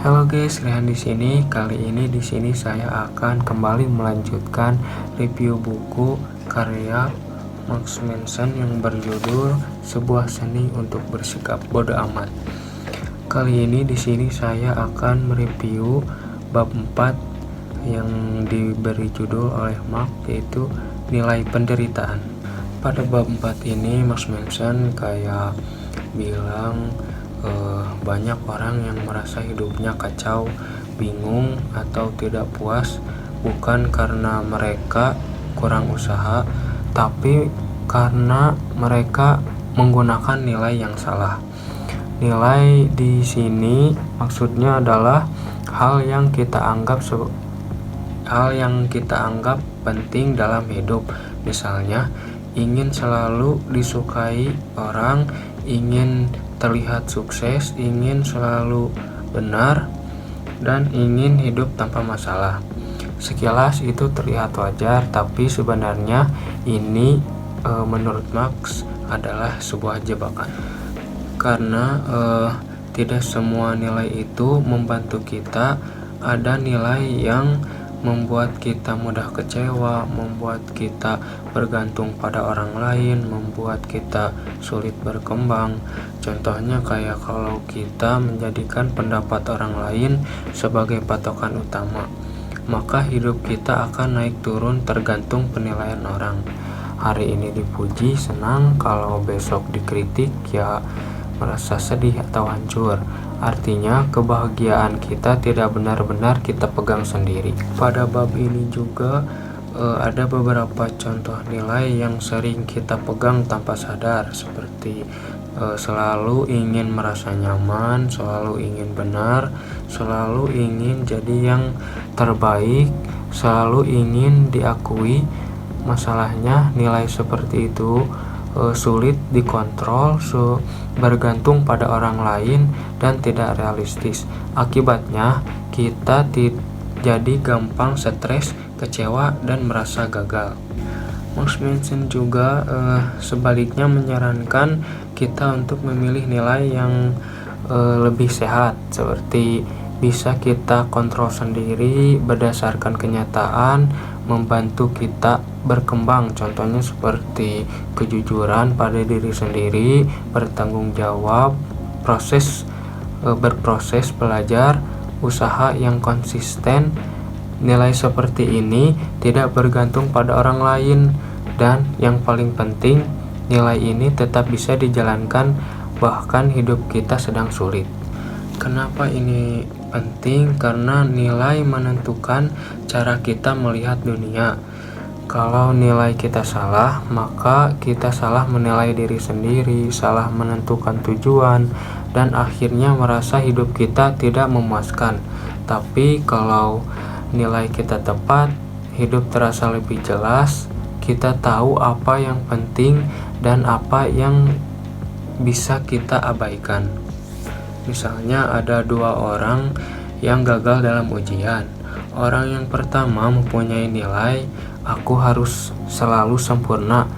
Halo guys, Rehan di sini. Kali ini di sini saya akan kembali melanjutkan review buku karya Max Manson yang berjudul Sebuah Seni untuk Bersikap Bodo Amat. Kali ini di sini saya akan mereview bab 4 yang diberi judul oleh Mark, yaitu nilai penderitaan. Pada bab 4 ini Max Manson kayak bilang banyak orang yang merasa hidupnya kacau, bingung, atau tidak puas bukan karena mereka kurang usaha, tapi karena mereka menggunakan nilai yang salah. Nilai di sini maksudnya adalah hal yang kita anggap penting dalam hidup. Misalnya, ingin selalu disukai orang, ingin terlihat sukses, ingin selalu benar, dan ingin hidup tanpa masalah. Sekilas itu terlihat wajar, tapi sebenarnya ini menurut Marx adalah sebuah jebakan. Karena tidak semua nilai itu membantu kita. Ada nilai yang membuat kita mudah kecewa, membuat kita bergantung pada orang lain, membuat kita sulit berkembang. Contohnya kayak kalau kita menjadikan pendapat orang lain sebagai patokan utama, maka hidup kita akan naik turun tergantung penilaian orang. Hari ini dipuji, senang, kalau besok dikritik ya merasa sedih atau hancur. Artinya kebahagiaan kita tidak benar-benar kita pegang sendiri. Pada bab ini juga ada beberapa contoh nilai yang sering kita pegang tanpa sadar, seperti selalu ingin merasa nyaman, selalu ingin benar, selalu ingin jadi yang terbaik, selalu ingin diakui. Masalahnya nilai seperti itu sulit dikontrol, bergantung pada orang lain, dan tidak realistis. Akibatnya kita jadi gampang stres, kecewa, dan merasa gagal. Max Manson juga sebaliknya menyarankan kita untuk memilih nilai yang lebih sehat, seperti bisa kita kontrol sendiri berdasarkan kenyataan, membantu kita berkembang. Contohnya seperti kejujuran pada diri sendiri, bertanggung jawab, berproses belajar, usaha yang konsisten. Nilai seperti ini tidak bergantung pada orang lain, dan yang paling penting, nilai ini tetap bisa dijalankan bahkan hidup kita sedang sulit. Kenapa ini penting? Karena nilai menentukan cara kita melihat dunia. Kalau nilai kita salah, maka kita salah menilai diri sendiri, salah menentukan tujuan, dan akhirnya merasa hidup kita tidak memuaskan. Tapi kalau nilai kita tepat, hidup terasa lebih jelas. Kita tahu apa yang penting dan apa yang bisa kita abaikan. Misalnya ada dua orang yang gagal dalam ujian. Orang yang pertama mempunyai nilai, aku harus selalu sempurna.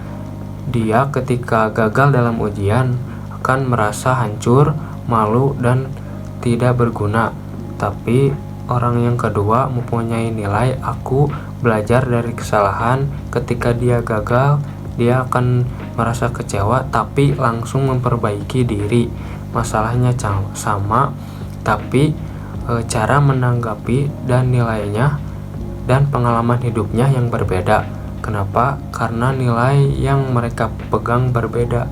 Dia ketika gagal dalam ujian akan merasa hancur, malu, dan tidak berguna. Tapi orang yang kedua mempunyai nilai, aku belajar dari kesalahan. Ketika dia gagal, dia akan merasa kecewa, tapi langsung memperbaiki diri. Masalahnya sama, tapi cara menanggapi dan nilainya dan pengalaman hidupnya yang berbeda. Kenapa? Karena nilai yang mereka pegang berbeda.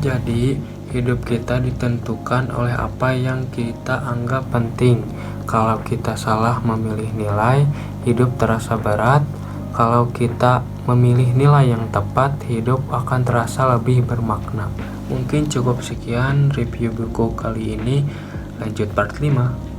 Jadi hidup kita ditentukan oleh apa yang kita anggap penting. Kalau kita salah memilih nilai, hidup terasa berat. Kalau kita memilih nilai yang tepat, hidup akan terasa lebih bermakna. Mungkin cukup sekian review buku kali ini. Lanjut part 5.